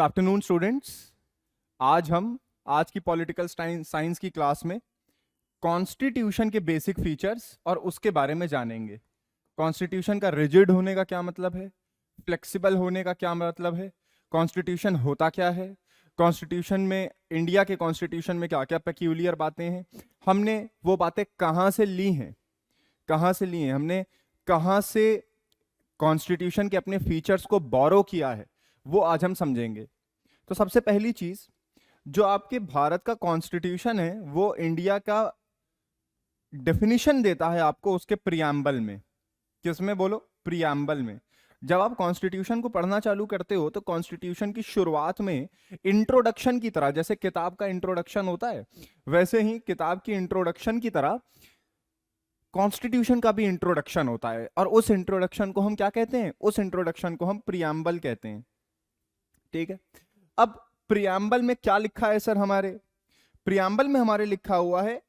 Good afternoon students. आज की political science की क्लास में कॉन्स्टिट्यूशन के बेसिक फीचर्स और उसके बारे में जानेंगे। कॉन्स्टिट्यूशन का रिजिड होने का क्या मतलब है, फ्लेक्सिबल होने का क्या मतलब है, कॉन्स्टिट्यूशन होता क्या है, कॉन्स्टिट्यूशन में इंडिया के कॉन्स्टिट्यूशन में क्या क्या पेक्यूलियर बातें हैं, हमने वो बातें कहाँ से ली हैं, हमने कहाँ से कॉन्स्टिट्यूशन के अपने फीचर्स को बोरो किया है, वो आज हम समझेंगे। तो सबसे पहली चीज, जो आपके भारत का कॉन्स्टिट्यूशन है वो इंडिया का डेफिनेशन देता है आपको उसके प्रियम्बल में। किसमें बोलो? प्रियम्बल में। जब आप कॉन्स्टिट्यूशन को पढ़ना चालू करते हो तो कॉन्स्टिट्यूशन की शुरुआत में इंट्रोडक्शन की तरह, जैसे किताब का इंट्रोडक्शन होता है वैसे ही किताब की इंट्रोडक्शन की तरह कॉन्स्टिट्यूशन का भी इंट्रोडक्शन होता है, और उस इंट्रोडक्शन को हम क्या कहते हैं? उस इंट्रोडक्शन को हम प्रियम्बल कहते हैं। ठीक है। अब प्रियम्बल में क्या लिखा है सर? हमारे प्रियम्बल में हमारे लिखा हुआ है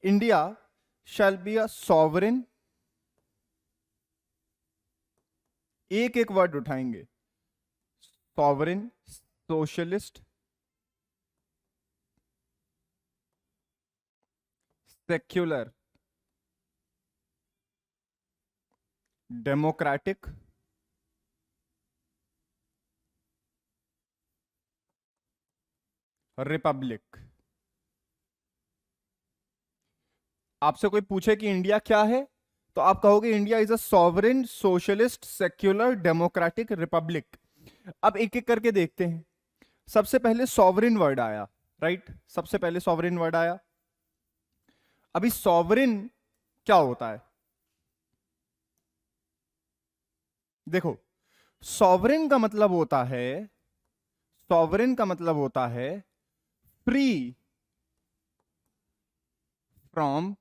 India shall be a sovereign, एक एक वर्ड उठाएंगे, sovereign, socialist, secular, democratic, Republic. आपसे कोई पूछे कि इंडिया क्या है तो आप कहोगे India is a sovereign, socialist, secular, democratic, Republic. अब एक एक करके देखते हैं। सबसे पहले सॉवरेन वर्ड आया, राइट? सबसे पहले सॉवरेन वर्ड आया। अभी सॉवरेन क्या होता है? देखो, सॉवरेन का मतलब होता है, सॉवरेन का मतलब होता है फ्री फ्रॉम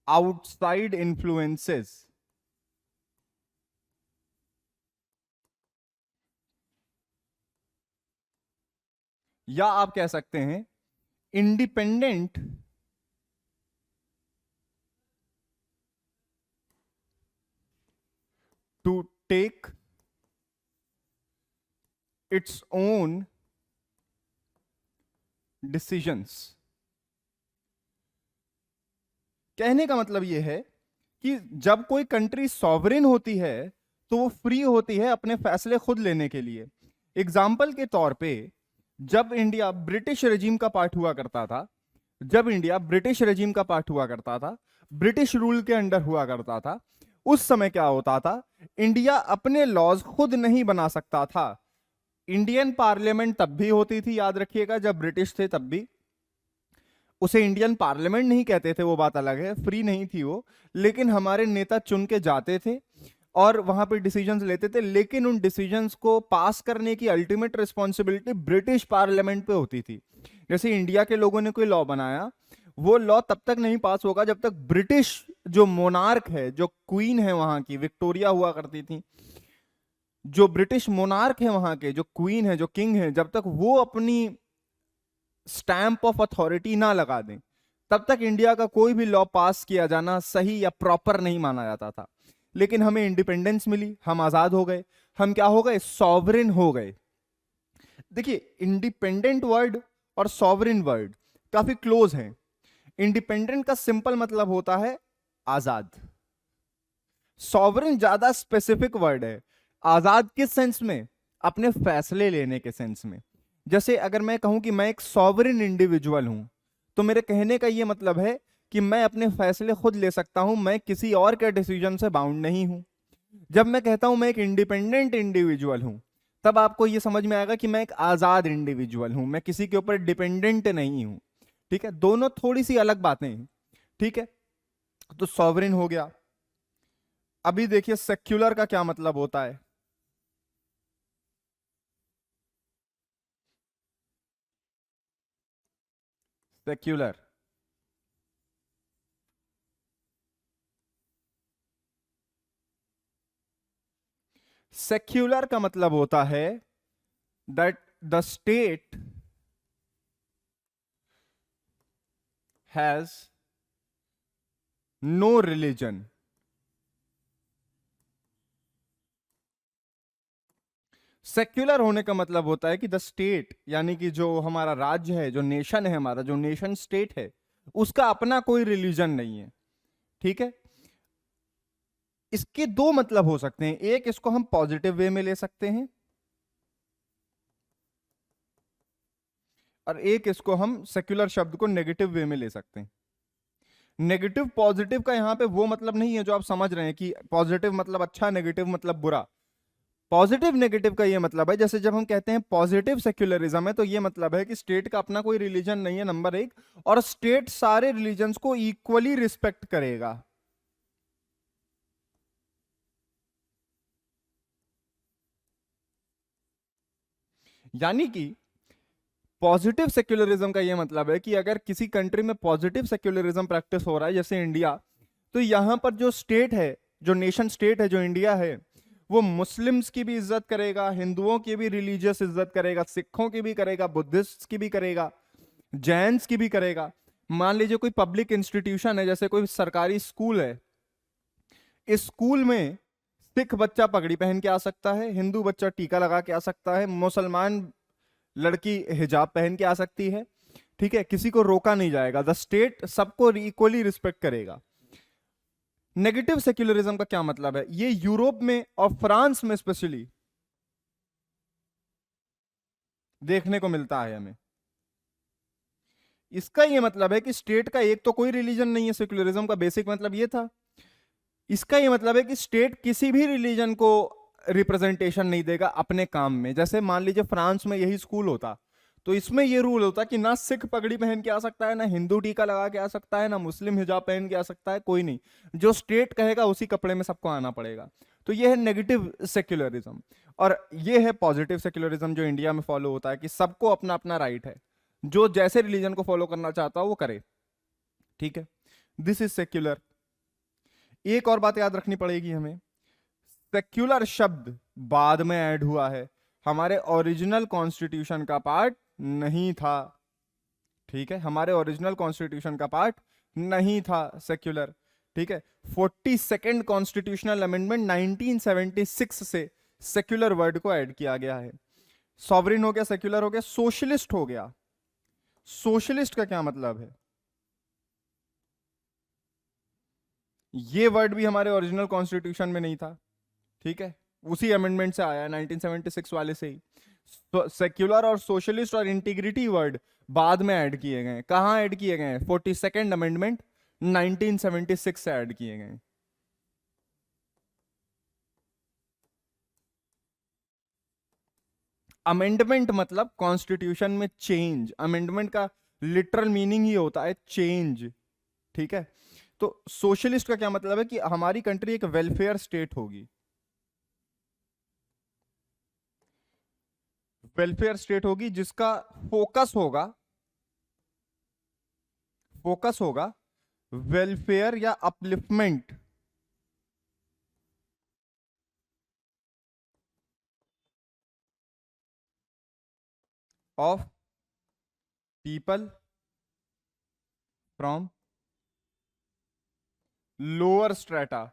आउटसाइड इन्फ्लुएंसेस। या आप कह सकते हैं independent to take its own decisions. कहने का मतलब यह है कि जब कोई कंट्री सॉवरेन होती है तो वो फ्री होती है अपने फैसले खुद लेने के लिए। एग्जाम्पल के तौर पे, जब इंडिया ब्रिटिश रेजिम का पार्ट हुआ करता था, जब इंडिया ब्रिटिश रेजिम का पार्ट हुआ करता था, ब्रिटिश रूल के अंडर हुआ करता था, उस समय क्या होता था? इंडिया अपने लॉज खुद नहीं बना सकता था। इंडियन पार्लियामेंट तब भी होती थी, याद रखिएगा, जब ब्रिटिश थे तब भी। उसे इंडियन पार्लियामेंट नहीं कहते थे, वो बात अलग है, फ्री नहीं थी वो, लेकिन हमारे नेता चुन के जाते थे और वहां पे डिसीजंस लेते थे, लेकिन उन डिसीजंस को पास करने की अल्टीमेट रिस्पॉन्सिबिलिटी ब्रिटिश पार्लियामेंट पे होती थी। जैसे इंडिया के लोगों ने कोई लॉ बनाया, वो लॉ तब तक नहीं पास होगा जब तक ब्रिटिश जो मोनार्क है, जो क्वीन है वहां की, विक्टोरिया हुआ करती थी, जो ब्रिटिश मोनार्क है वहां के, जो क्वीन है, जो किंग है, जब तक वो अपनी स्टैंप ऑफ अथॉरिटी ना लगा दें तब तक इंडिया का कोई भी लॉ पास किया जाना सही या प्रॉपर नहीं माना जाता था। लेकिन हमें इंडिपेंडेंस मिली, हम आजाद हो गए, हम क्या हो गए? सॉवरेन हो गए। देखिए, इंडिपेंडेंट वर्ड और सॉवरेन वर्ड काफी क्लोज हैं। इंडिपेंडेंट का सिंपल मतलब होता है आजाद, सॉवरेन ज्यादा स्पेसिफिक वर्ड है। आजाद किस सेंस में? अपने फैसले लेने के सेंस में। जैसे अगर मैं कहूं कि मैं एक सॉवरेन इंडिविजुअल हूं, तो मेरे कहने का यह मतलब है कि मैं अपने फैसले खुद ले सकता हूं, मैं किसी और के डिसीजन से बाउंड नहीं हूं। जब मैं कहता हूं मैं एक इंडिपेंडेंट इंडिविजुअल हूं, तब आपको यह समझ में आएगा कि मैं एक आजाद इंडिविजुअल हूं, मैं किसी के ऊपर डिपेंडेंट नहीं हूं। ठीक है, दोनों थोड़ी सी अलग बातें हैं। ठीक है, तो सॉवरेन हो गया। अभी देखिए सेक्युलर का क्या मतलब होता है। सेक्युलर, सेक्युलर का मतलब होता है that the state has no religion. Secular होने का मतलब होता है कि द स्टेट, यानी कि जो हमारा राज्य है, जो नेशन है, हमारा जो नेशन स्टेट है, उसका अपना कोई रिलीजन नहीं है। ठीक है, इसके दो मतलब हो सकते हैं। एक, इसको हम पॉजिटिव वे में ले सकते हैं, और एक इसको हम सेक्युलर शब्द को नेगेटिव वे में ले सकते हैं। नेगेटिव पॉजिटिव का यहां पे वो मतलब नहीं है जो आप समझ रहे हैं कि पॉजिटिव मतलब अच्छा, नेगेटिव मतलब बुरा। पॉजिटिव नेगेटिव का ये मतलब है, जैसे जब हम कहते हैं पॉजिटिव सेक्युलरिज्म है, तो ये मतलब है कि स्टेट का अपना कोई रिलीजन नहीं है, नंबर एक, और स्टेट सारे रिलीजन्स को इक्वली रिस्पेक्ट करेगा। यानी कि पॉजिटिव सेक्युलरिज्म का ये मतलब है कि अगर किसी कंट्री में पॉजिटिव सेक्युलरिज्म प्रैक्टिस हो रहा है, जैसे इंडिया, तो यहां पर जो स्टेट है, जो नेशन स्टेट है, जो इंडिया है, वो मुस्लिम्स की भी इज्जत करेगा, हिंदुओं की भी रिलीजियस इज्जत करेगा, सिखों की भी करेगा, बुद्धिस्ट की भी करेगा, जैन्स की भी करेगा। मान लीजिए कोई पब्लिक इंस्टीट्यूशन है, जैसे कोई सरकारी स्कूल है, इस स्कूल में सिख बच्चा पगड़ी पहन के आ सकता है, हिंदू बच्चा टीका लगा के आ सकता है, मुसलमान लड़की हिजाब पहन के आ सकती है। ठीक है, किसी को रोका नहीं जाएगा, द स्टेट सबको इक्वली रिस्पेक्ट करेगा। नेगेटिव सेक्युलरिज्म का क्या मतलब है? ये यूरोप में और फ्रांस में स्पेशली देखने को मिलता है हमें। इसका ये मतलब है कि स्टेट का एक तो कोई रिलीजन नहीं है, सेक्युलरिज्म का बेसिक मतलब ये था। इसका ये मतलब है कि स्टेट किसी भी रिलीजन को रिप्रेजेंटेशन नहीं देगा अपने काम में। जैसे मान लीजिए फ्रांस में यही स्कूल होता, तो इसमें ये रूल होता कि ना सिख पगड़ी पहन के आ सकता है, ना हिंदू टीका लगा के आ सकता है, ना मुस्लिम हिजाब पहन के आ सकता है, कोई नहीं। जो स्टेट कहेगा उसी कपड़े में सबको आना पड़ेगा। तो ये है नेगेटिव सेक्युलरिज्म। और ये है पॉजिटिव सेक्युलरिज्म जो इंडिया में फॉलो होता है, कि सबको अपना अपना राइट है, जो जैसे रिलीजन को फॉलो करना चाहता हो वो करे। ठीक है, दिस इज सेक्युलर। एक और बात याद रखनी पड़ेगी हमें, सेक्युलर शब्द बाद में ऐड हुआ है, हमारे ओरिजिनल कॉन्स्टिट्यूशन का पार्ट नहीं था। ठीक है, हमारे ओरिजिनल कॉन्स्टिट्यूशन का पार्ट नहीं था सेक्युलर। ठीक है, 42nd कॉन्स्टिट्यूशनल अमेंडमेंट 1976 से सेक्युलर वर्ड को ऐड किया गया है। सॉवरिन हो गया, सेक्युलर हो गया, सोशलिस्ट हो गया। सोशलिस्ट का क्या मतलब है? ये वर्ड भी हमारे ओरिजिनल कॉन्स्टिट्यूशन में नहीं था। ठीक है, उसी अमेंडमेंट से आया है, 1976 वाले से ही। सेक्युलर और सोशलिस्ट और इंटीग्रिटी वर्ड बाद में ऐड किए गए। कहां ऐड किए गए? 42nd अमेंडमेंट 1976 से ऐड किए गए। अमेंडमेंट मतलब कॉन्स्टिट्यूशन में चेंज। अमेंडमेंट का लिटरल मीनिंग ही होता है चेंज। ठीक है, तो सोशलिस्ट का क्या मतलब है? कि हमारी कंट्री एक वेलफेयर स्टेट होगी। वेलफेयर स्टेट होगी जिसका फोकस होगा, फोकस होगा वेलफेयर या upliftment of people from lower strata.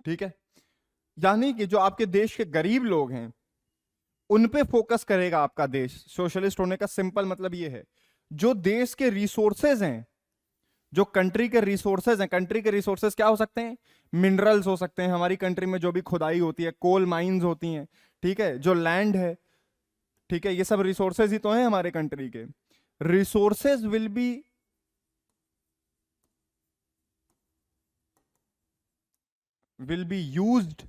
ठीक है, यानी कि जो आपके देश के गरीब लोग हैं उन पे फोकस करेगा आपका देश। सोशलिस्ट होने का सिंपल मतलब ये है, जो देश के रिसोर्सेज हैं, जो कंट्री के रिसोर्सेज हैं, कंट्री के रिसोर्सेज क्या हो सकते हैं? मिनरल्स हो सकते हैं, हमारी कंट्री में जो भी खुदाई होती है, कोल माइंस होती हैं, ठीक है, जो लैंड है, ठीक है, ये सब रिसोर्सेज ही तो हैं हमारे कंट्री के। Resources will be used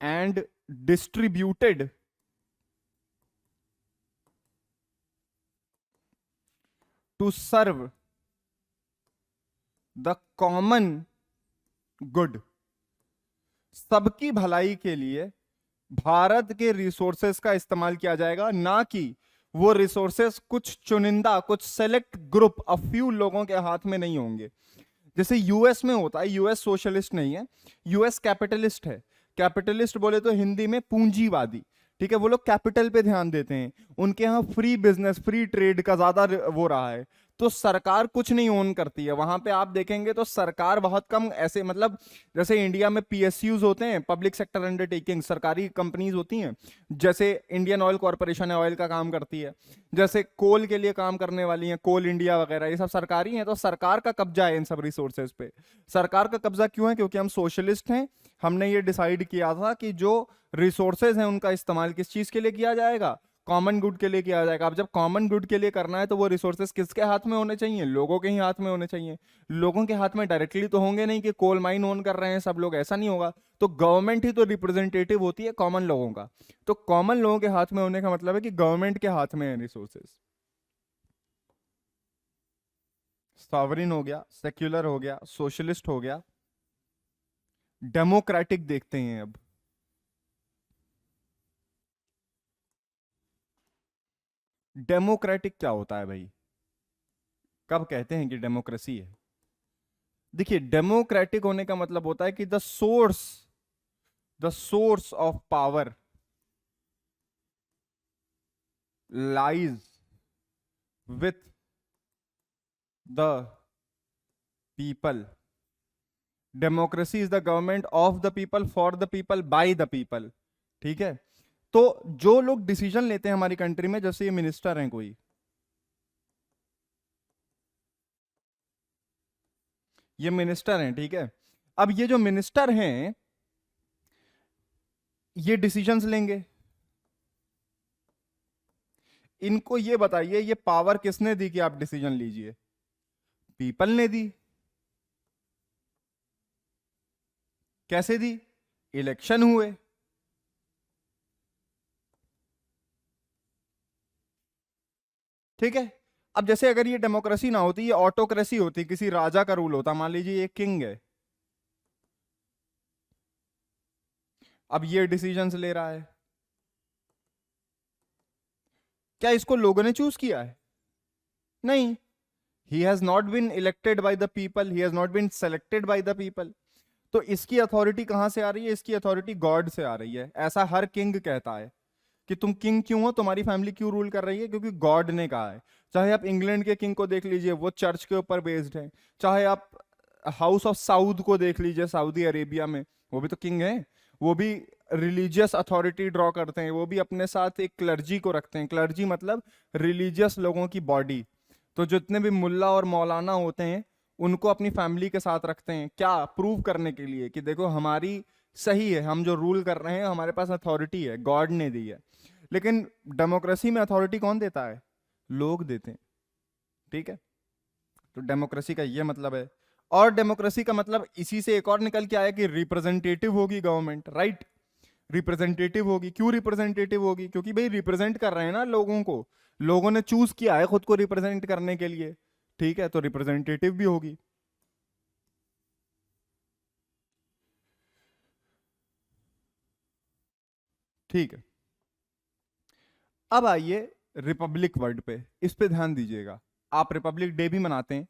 and distributed to serve the common good। सबकी भलाई के लिए भारत के रिसोर्सेस का इस्तेमाल किया जाएगा, ना कि वो रिसोर्सेस कुछ चुनिंदा, कुछ सेलेक्ट ग्रुप, अ फ्यू लोगों के हाथ में नहीं होंगे। जैसे यूएस में होता है, यूएस सोशलिस्ट नहीं है, यूएस कैपिटलिस्ट है। कैपिटलिस्ट बोले तो हिंदी में पूंजीवादी। ठीक है, वो लोग कैपिटल पे ध्यान देते हैं, उनके यहाँ फ्री बिजनेस, फ्री ट्रेड का ज्यादा वो रहा है। तो सरकार कुछ नहीं ओन करती है वहां पे। आप देखेंगे तो सरकार बहुत कम ऐसे, मतलब जैसे इंडिया में पीएसयूज होते हैं, पब्लिक सेक्टर अंडरटेकिंग, सरकारी कंपनीज होती हैं। जैसे इंडियन ऑयल कॉरपोरेशन है, ऑयल का काम करती है। जैसे कोल के लिए काम करने वाली हैं, कोल इंडिया वगैरह, ये सब सरकारी हैं। तो सरकार का कब्जा है इन सब रिसोर्सेज पे। सरकार का कब्जा क्यों है? क्योंकि हम सोशलिस्ट हैं। हमने ये डिसाइड किया था कि जो रिसोर्सेज हैं उनका इस्तेमाल किस चीज के लिए किया जाएगा? कॉमन गुड के लिए किया जाएगा। अब जब कॉमन गुड के लिए करना है तो वो रिसोर्सेज किसके हाथ में होने चाहिए? लोगों के ही हाथ में होने चाहिए। लोगों के हाथ में डायरेक्टली तो होंगे नहीं कि कोल माइन ओन कर रहे हैं सब लोग, ऐसा नहीं होगा। तो गवर्नमेंट ही तो रिप्रेजेंटेटिव होती है कॉमन लोगों का। तो कॉमन लोगों के हाथ में होने का मतलब है कि गवर्नमेंट के हाथ में है रिसोर्सेज। सॉवरिन हो गया, सेक्युलर हो गया, सोशलिस्ट हो गया, डेमोक्रेटिक देखते हैं अब। डेमोक्रेटिक क्या होता है भाई? कब कहते हैं कि डेमोक्रेसी है? देखिए, डेमोक्रेटिक होने का मतलब होता है कि the source of power lies with the people. Democracy is the government of the people, for the people, bye the people. ठीक है। तो जो लोग डिसीजन लेते हैं हमारी कंट्री में, जैसे ये मिनिस्टर हैं कोई, ये मिनिस्टर हैं, ठीक है। अब ये जो मिनिस्टर हैं ये डिसीजंस लेंगे। इनको ये बताइए, ये पावर किसने दी कि आप डिसीजन लीजिए? पीपल ने दी। कैसे दी? इलेक्शन हुए। ठीक है। अब जैसे अगर ये डेमोक्रेसी ना होती, ये ऑटोक्रेसी होती, किसी राजा का रूल होता, मान लीजिए ये किंग है, अब ये डिसीजंस ले रहा है, क्या इसको लोगों ने चूज किया है? नहीं। He has not been elected by the people, he has not been selected by the people. तो इसकी अथॉरिटी कहां से आ रही है? इसकी अथॉरिटी गॉड से आ रही है। ऐसा हर किंग कहता है कि तुम किंग क्यों हो, तुम्हारी फैमिली क्यों रूल कर रही है? क्योंकि गॉड ने कहा है। चाहे आप इंग्लैंड के किंग को देख लीजिए, वो चर्च के ऊपर बेस्ड है। चाहे आप हाउस ऑफ साउद को देख लीजिए, सऊदी अरेबिया में, वो भी तो किंग है। वो भी रिलीजियस अथॉरिटी ड्रॉ करते हैं, वो भी अपने साथ एक क्लर्जी को रखते हैं। क्लर्जी मतलब रिलीजियस लोगों की बॉडी। तो जितने भी मुल्ला और मौलाना होते हैं उनको अपनी फैमिली के साथ रखते हैं। क्या? प्रूव करने के लिए कि देखो हमारी सही है, हम जो रूल कर रहे हैं हमारे पास अथॉरिटी है, गॉड ने दी है। लेकिन डेमोक्रेसी में अथॉरिटी कौन देता है? लोग देते हैं। ठीक है। तो डेमोक्रेसी का ये मतलब है। और डेमोक्रेसी का मतलब इसी से एक और निकल के आया कि रिप्रेजेंटेटिव होगी गवर्नमेंट, राइट। रिप्रेजेंटेटिव होगी। क्यों रिप्रेजेंटेटिव होगी? क्योंकि भाई रिप्रेजेंट कर रहे हैं ना लोगों को। लोगों ने चूज किया है खुद को रिप्रेजेंट करने के लिए। ठीक है, तो रिप्रेजेंटेटिव भी होगी। ठीक है। अब आइए रिपब्लिक वर्ड पे, इस पे ध्यान दीजिएगा। आप रिपब्लिक डे भी मनाते हैं।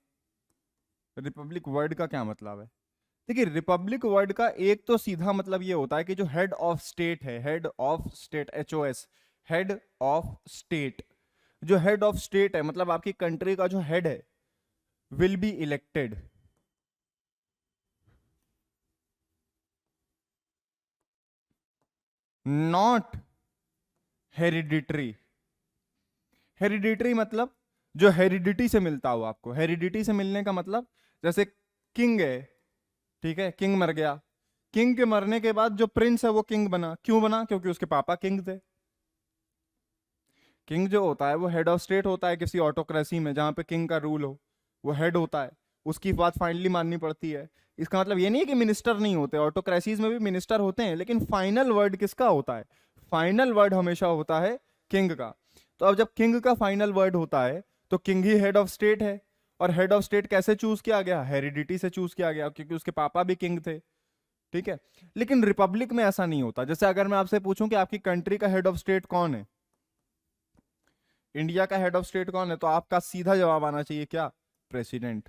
रिपब्लिक वर्ड का क्या मतलब है? देखिए, रिपब्लिक वर्ड का एक तो सीधा मतलब ये होता है कि जो हेड ऑफ स्टेट है, head of state, HOS, head of state. जो हेड ऑफ स्टेट है मतलब आपकी कंट्री का जो हेड है, will be elected, not hereditary. Hereditary मतलब जो हेरिडिटी से मिलता हो आपको। हेरिडिटी से मिलने का मतलब, जैसे किंग है, ठीक है, किंग मर गया, किंग के मरने के बाद जो प्रिंस है वो किंग बना। क्यों बना? क्योंकि उसके पापा किंग थे। किंग जो होता है वो हेड ऑफ स्टेट होता है किसी ऑटोक्रेसी में, जहां पे किंग का रूल हो, वो हेड होता है। उसकी बात फाइनली माननी पड़ती है। इसका मतलब ये नहीं है कि मिनिस्टर नहीं होते, ऑटोक्रेसीज में भी मिनिस्टर होते हैं, लेकिन फाइनल वर्ड किसका होता है? फाइनल वर्ड हमेशा होता है किंग का। तो अब जब किंग का फाइनल वर्ड होता है तो king he head of state है। और हेड ऑफ स्टेट कैसे चूज किया गया? हेरिडिटी से चूज किया गया, क्योंकि उसके पापा भी किंग थे। ठीक है। लेकिन रिपब्लिक में ऐसा नहीं होता। जैसे अगर मैं आपसे पूछूं कि आपकी कंट्री का हेड ऑफ स्टेट कौन है, इंडिया का हेड ऑफ स्टेट कौन है, तो आपका सीधा जवाब आना चाहिए क्या? प्रेसिडेंट।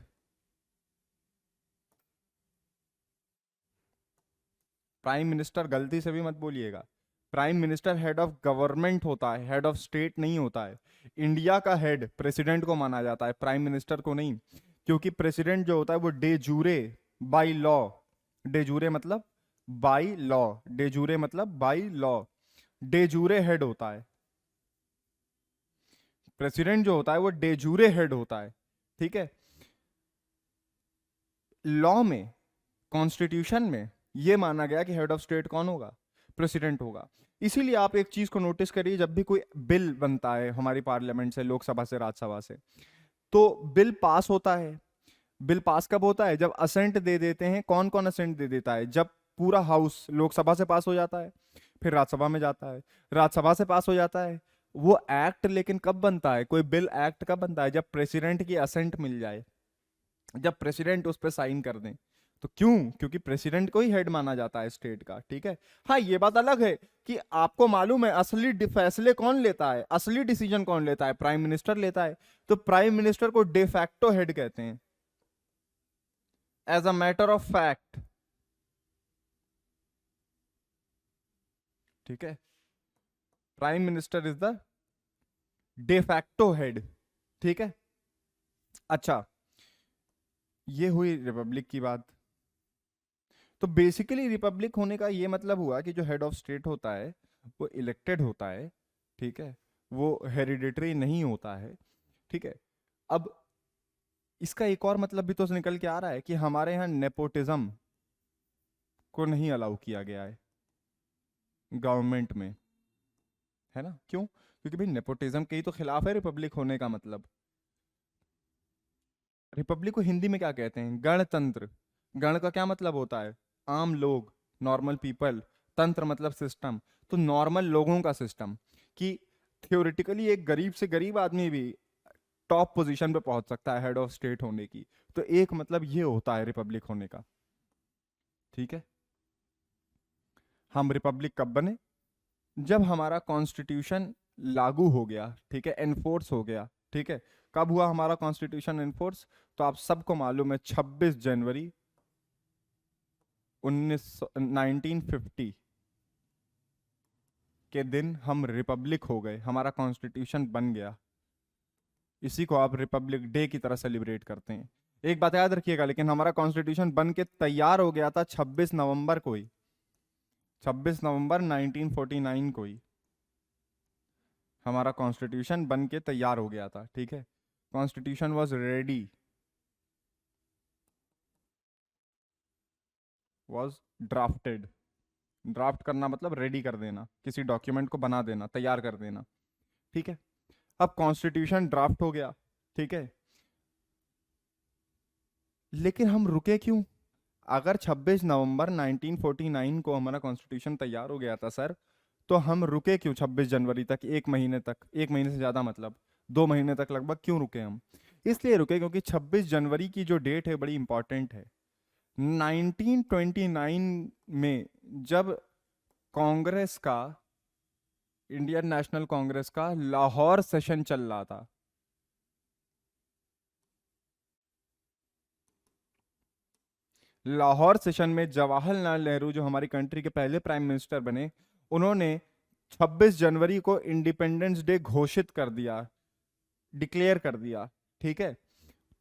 प्राइम मिनिस्टर गलती से भी मत बोलिएगा। Prime minister head of government होता है, हेड ऑफ स्टेट नहीं होता है। इंडिया का हेड प्रेसिडेंट को माना जाता है, प्राइम मिनिस्टर को नहीं, क्योंकि प्रेसिडेंट जो होता है वो day jure, by law, day jure मतलब बाई लॉ, डे जूरे मतलब by law, day jure head होता है। प्रेसिडेंट जो होता है वो डे जूरे हेड होता है, ठीक है। लॉ में, कॉन्स्टिट्यूशन में ये माना गया कि हेड ऑफ स्टेट कौन होगा, प्रेसिडेंट होगा। इसीलिए आप एक चीज को नोटिस करिए, जब भी कोई बिल बनता है हमारी पार्लियामेंट से, लोकसभा से, राज्यसभा से, तो बिल पास होता है। बिल पास कब होता है, जब असेंट दे देते हैं। कौन कौन असेंट दे देता है, जब पूरा हाउस लोकसभा से पास हो जाता है, फिर राज्यसभा में जाता है, राज्यसभा से पास हो जाता है वो एक्ट। लेकिन कब बनता है कोई बिल, एक्ट कब बनता है, जब प्रेसिडेंट की असेंट मिल जाए, जब प्रेसिडेंट उस पर साइन कर दें। तो क्यों, क्योंकि प्रेसिडेंट को ही हेड माना जाता है स्टेट का, ठीक है। हाँ ये बात अलग है कि आपको मालूम है असली फैसले कौन लेता है, असली डिसीजन कौन लेता है, प्राइम मिनिस्टर लेता है। तो प्राइम मिनिस्टर को डे फैक्टो हेड कहते हैं, as a matter of fact, ठीक है। Prime minister is the de facto head, ठीक है। अच्छा, ये हुई रिपब्लिक की बात। तो बेसिकली रिपब्लिक होने का ये मतलब हुआ कि जो हेड ऑफ स्टेट होता है वो इलेक्टेड होता है, ठीक है, वो हेरिडेटरी नहीं होता है, ठीक है। अब इसका एक और मतलब भी तो निकल के आ रहा है कि हमारे यहाँ नेपोटिज्म को नहीं अलाउ किया गया है गवर्नमेंट में, है ना। क्यों, क्योंकि भाई नेपोटिज्म के ही तो खिलाफ है रिपब्लिक होने का मतलब। रिपब्लिक को हिंदी में क्या कहते हैं, गणतंत्र। गण का क्या मतलब होता है, आम लोग, नॉर्मल पीपल, तंत्र मतलब सिस्टम, तो नॉर्मल लोगों का सिस्टम। कि थियोरिटिकली एक गरीब से गरीब आदमी भी टॉप पोजीशन पे पहुंच सकता है हेड ऑफ स्टेट होने की। तो एक मतलब ये होता है रिपब्लिक होने का, ठीक है। हम रिपब्लिक कब बने, जब हमारा कॉन्स्टिट्यूशन लागू हो गया, ठीक है, एनफोर्स हो गया, ठीक है। कब हुआ हमारा कॉन्स्टिट्यूशन एनफोर्स, तो आप सबको मालूम है 26 जनवरी 1950 के दिन हम रिपब्लिक हो गए, हमारा कॉन्स्टिट्यूशन बन गया। इसी को आप रिपब्लिक डे की तरह सेलिब्रेट करते हैं। एक बात याद रखिएगा, लेकिन हमारा कॉन्स्टिट्यूशन बन के तैयार हो गया था 26 नवंबर को ही, 26 नवंबर 1949 को ही हमारा कॉन्स्टिट्यूशन बन के तैयार हो गया था, ठीक है। Constitution was ready, was drafted. Draft करना मतलब रेडी कर देना, किसी डॉक्यूमेंट को बना देना, तैयार कर देना, ठीक है। अब कॉन्स्टिट्यूशन ड्राफ्ट हो गया, ठीक है, लेकिन हम रुके क्यों। अगर 26 नवंबर 1949 को हमारा कॉन्स्टिट्यूशन तैयार हो गया था सर, तो हम रुके क्यों 26 जनवरी तक, एक महीने तक, एक महीने से ज़्यादा मतलब 2 महीने तक लगभग क्यों रुके हम। इसलिए रुके क्योंकि 26 जनवरी की जो डेट है बड़ी इंपॉर्टेंट है। 1929 में जब कांग्रेस का, इंडियन नेशनल कांग्रेस का लाहौर सेशन चल रहा था, लाहौर सेशन में जवाहरलाल नेहरू जो हमारी कंट्री के पहले प्राइम मिनिस्टर बने, उन्होंने 26 जनवरी को इंडिपेंडेंस डे घोषित कर दिया, डिक्लेयर कर दिया, ठीक है।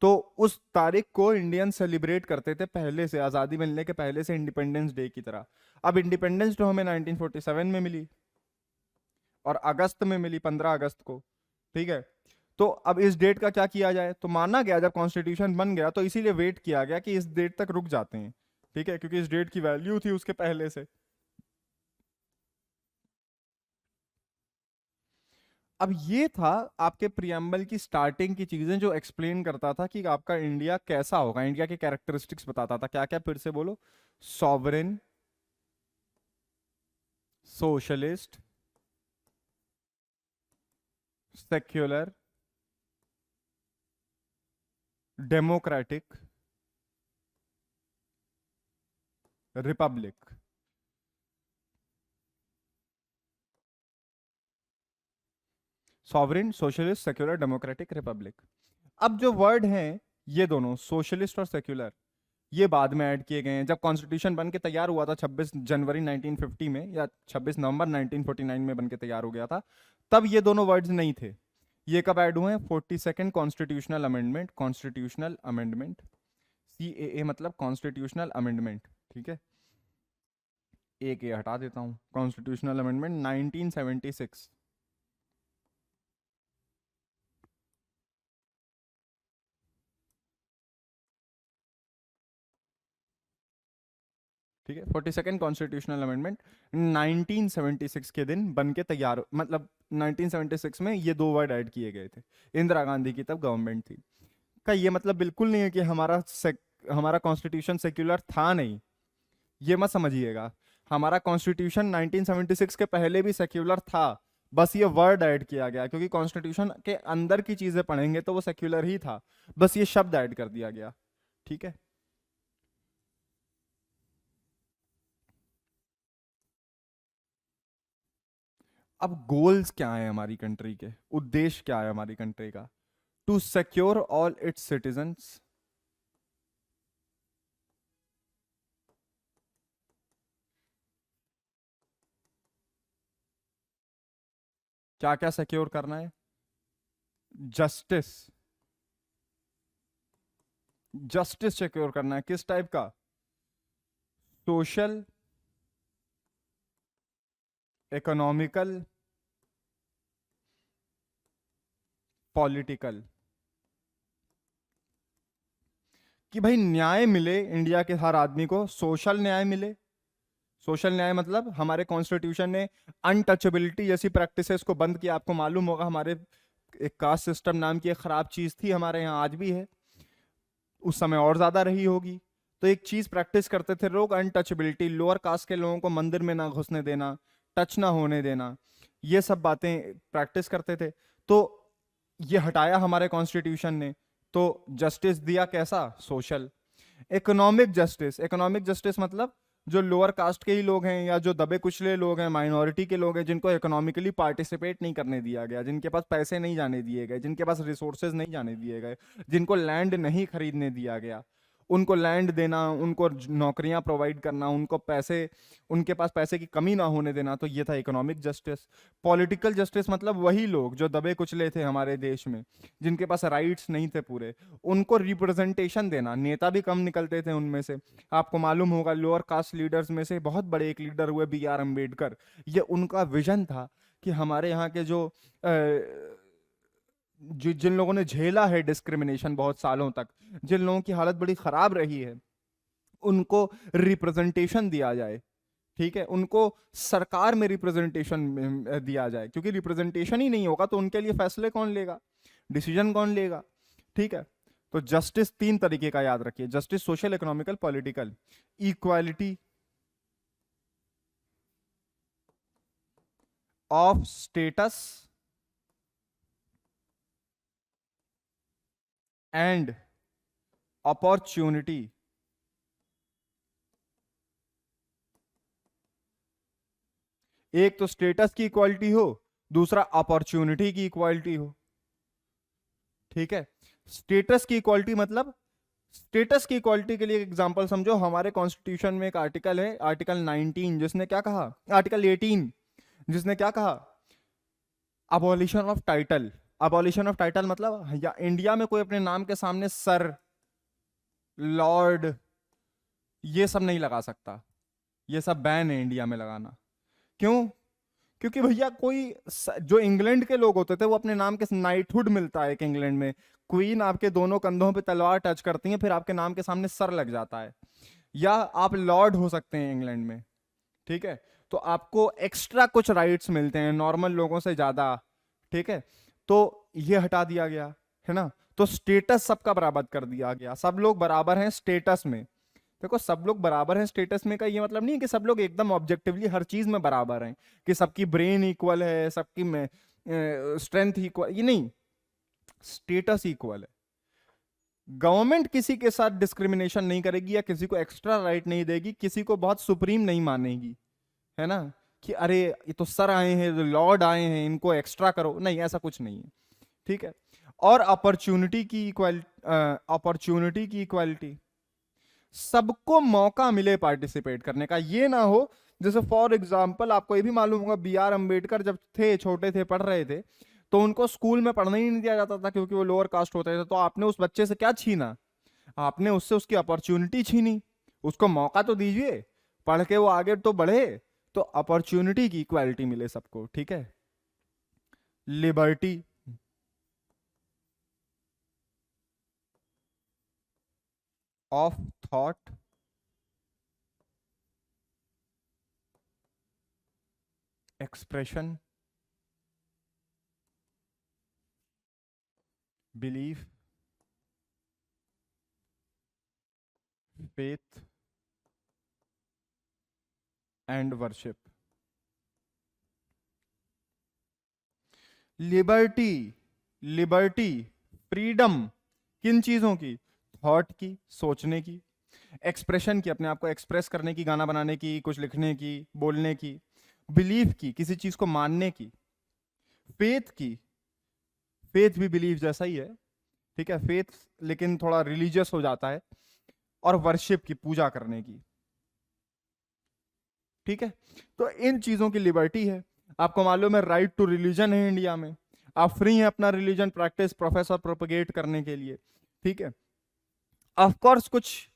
तो उस तारीख को इंडियन सेलिब्रेट करते थे पहले से, आज़ादी मिलने के पहले से, इंडिपेंडेंस डे की तरह। अब इंडिपेंडेंस तो हमें 1947 में मिली और अगस्त में मिली, 15 अगस्त को, ठीक है। तो अब इस डेट का क्या किया जाए, तो माना गया जब कॉन्स्टिट्यूशन बन गया तो इसीलिए वेट किया गया कि इस डेट तक रुक जाते हैं, ठीक है, क्योंकि इस डेट की वैल्यू थी उसके पहले से। अब ये था आपके प्रियम्बल की स्टार्टिंग की चीजें, जो एक्सप्लेन करता था कि आपका इंडिया कैसा होगा, इंडिया के कैरेक्टरिस्टिक्स बताता था। क्या क्या, फिर से बोलो। Sovereign, socialist, secular, democratic, Republic. Sovereign, socialist, secular, democratic, Republic. अब जो वर्ड हैं ये दोनों, सोशलिस्ट और सेक्युलर, ये बाद में ऐड किए गए हैं। जब कॉन्स्टिट्यूशन बन के तैयार हुआ था 26 जनवरी 1950 में, या 26 नवंबर 1949 में बन के तैयार हो गया था, तब ये दोनों वर्ड्स नहीं थे। ये कब ऐड हुए हैं? 42nd constitutional amendment. Constitutional amendment, CAA मतलब कॉन्स्टिट्यूशनल अमेंडमेंट, ठीक है। एक ये हटा देता हूं, कॉन्स्टिट्यूशनल अमेंडमेंट 1976। ठीक है, 42nd कॉन्स्टिट्यूशनल अमेंडमेंट 1976 के दिन बन के तैयार, मतलब 1976 में ये दो वर्ड ऐड किए गए थे। इंदिरा गांधी की तब गवर्नमेंट थी। का ये मतलब बिल्कुल नहीं है कि हमारा कॉन्स्टिट्यूशन सेक्युलर था नहीं, ये मत समझिएगा। हमारा कॉन्स्टिट्यूशन 1976 के पहले भी सेक्युलर था, बस ये वर्ड ऐड किया गया, क्योंकि कॉन्स्टिट्यूशन के अंदर की चीजें पढ़ेंगे तो वो सेक्युलर ही था, बस ये शब्द ऐड कर दिया गया। ठीक है, अब गोल्स क्या है हमारी कंट्री के, उद्देश्य क्या है हमारी कंट्री का? To secure all its citizens. क्या क्या सिक्योर करना है? जस्टिस, जस्टिस सिक्योर करना है। किस टाइप का? Social, economical, political. कि भाई न्याय मिले इंडिया के हर आदमी को, सोशल न्याय मिले। सोशल न्याय मतलब हमारे कॉन्स्टिट्यूशन ने अनटचेबिलिटी जैसी प्रैक्टिसेस को बंद किया। आपको मालूम होगा हमारे एक कास्ट सिस्टम नाम की एक खराब चीज थी हमारे यहाँ, आज भी है, उस समय और ज्यादा रही होगी। तो एक चीज प्रैक्टिस करते थे लोग, अनटचेबिलिटी, लोअर कास्ट के लोगों को मंदिर में ना घुसने देना, टच ना होने देना, ये सब बातें प्रैक्टिस करते थे। तो ये हटाया हमारे कॉन्स्टिट्यूशन ने, तो जस्टिस दिया कैसा? Social. Economic justice, economic justice मतलब जो लोअर कास्ट के ही लोग हैं या जो दबे कुचले लोग हैं, माइनॉरिटी के लोग हैं, जिनको इकोनॉमिकली पार्टिसिपेट नहीं करने दिया गया, जिनके पास पैसे नहीं जाने दिए गए, जिनके पास रिसोर्सेज नहीं जाने दिए गए, जिनको लैंड नहीं खरीदने दिया गया, उनको लैंड देना, उनको नौकरियां प्रोवाइड करना, उनको पैसे, उनके पास पैसे की कमी ना होने देना, तो ये था इकोनॉमिक जस्टिस। पॉलिटिकल जस्टिस मतलब वही लोग जो दबे कुचले थे हमारे देश में, जिनके पास राइट्स नहीं थे पूरे, उनको रिप्रेजेंटेशन देना। नेता भी कम निकलते थे उनमें से। आपको मालूम होगा लोअर कास्ट लीडर्स में से बहुत बड़े एक लीडर हुए BR अम्बेडकर। ये उनका विजन था कि हमारे यहाँ के जिन लोगों ने झेला है डिस्क्रिमिनेशन बहुत सालों तक, जिन लोगों की हालत बड़ी खराब रही है, उनको रिप्रेजेंटेशन दिया जाए। ठीक है, उनको सरकार में रिप्रेजेंटेशन दिया जाए, क्योंकि रिप्रेजेंटेशन ही नहीं होगा तो उनके लिए फैसले कौन लेगा, डिसीजन कौन लेगा? ठीक है, तो जस्टिस तीन तरीके का याद रखिए, justice social, economical, political. Equality of status and opportunity. एक तो स्टेटस की इक्वालिटी हो, दूसरा अपॉर्चुनिटी की इक्वालिटी हो। ठीक है, स्टेटस की इक्वालिटी मतलब, स्टेटस की इक्वालिटी के लिए एग्जांपल समझो, हमारे कॉन्स्टिट्यूशन में एक आर्टिकल है, आर्टिकल 19, जिसने क्या कहा, आर्टिकल 18 जिसने क्या कहा, abolition of title. Abolition of title मतलब या इंडिया में कोई अपने नाम के सामने सर, लॉर्ड, ये सब नहीं लगा सकता। ये सब बैन है इंडिया में लगाना। क्यों? क्योंकि भैया कोई जो इंग्लैंड के लोग होते थे वो अपने नाम के नाइटहुड मिलता है कि इंग्लैंड में क्वीन आपके दोनों कंधों पे तलवार टच करती है, फिर आपके नाम के सामने सर लग जाता है, या आप लॉर्ड हो सकते हैं इंग्लैंड में। ठीक है, तो आपको एक्स्ट्रा कुछ राइट्स मिलते हैं नॉर्मल लोगों से ज्यादा। ठीक है, तो ये हटा दिया गया है ना। तो स्टेटस सबका बराबर कर दिया गया, सब लोग बराबर हैं स्टेटस में। देखो, सब लोग बराबर हैं स्टेटस में का ये मतलब नहीं है कि सब लोग एकदम ऑब्जेक्टिवली हर चीज में बराबर हैं, कि सबकी ब्रेन इक्वल है, सबकी में स्ट्रेंथ इक्वल, ये नहीं, स्टेटस इक्वल है। गवर्नमेंट किसी के साथ डिस्क्रिमिनेशन नहीं करेगी या किसी को एक्स्ट्रा राइट नहीं देगी, किसी को बहुत सुप्रीम नहीं मानेगी, है ना, कि अरे ये तो सर आए हैं, लॉर्ड आए हैं, इनको एक्स्ट्रा करो, नहीं, ऐसा कुछ नहीं है। ठीक है, और अपॉर्चुनिटी की इक्वालिटी, अपॉर्चुनिटी की इक्वालिटी, सबको मौका मिले पार्टिसिपेट करने का। ये ना हो जैसे फॉर एग्जाम्पल आपको ये भी मालूम होगा, बी आर अम्बेडकर जब थे छोटे थे पढ़ रहे थे तो उनको स्कूल में पढ़ने ही नहीं दिया जाता था क्योंकि वो लोअर कास्ट होते थे। तो आपने उस बच्चे से क्या छीना? आपने उससे उसकी अपॉर्चुनिटी छीनी। उसको मौका तो दीजिए, पढ़ के वो आगे तो बढ़े, तो अपॉर्चुनिटी की इक्वालिटी मिले सबको। ठीक है, liberty of thought, expression, belief, faith and worship. Liberty, liberty freedom किन चीजों की? थॉट की, सोचने की, एक्सप्रेशन की, अपने आप को एक्सप्रेस करने की, गाना बनाने की, कुछ लिखने की, बोलने की, बिलीफ की, किसी चीज को मानने की, फेथ की, फेथ भी बिलीफ जैसा ही है। ठीक है, फेथ लेकिन थोड़ा रिलीजियस हो जाता है, और वर्शिप की, पूजा करने की। ठीक है, तो इन चीजों की लिबर्टी है। आपको मालूम है राइट टू रिलीजन है इंडिया में, आप फ्री हैं अपना रिलीजन प्रैक्टिस, प्रोफेस और प्रोपगेट करने के लिए। ठीक है, ऑफ कोर्स कुछ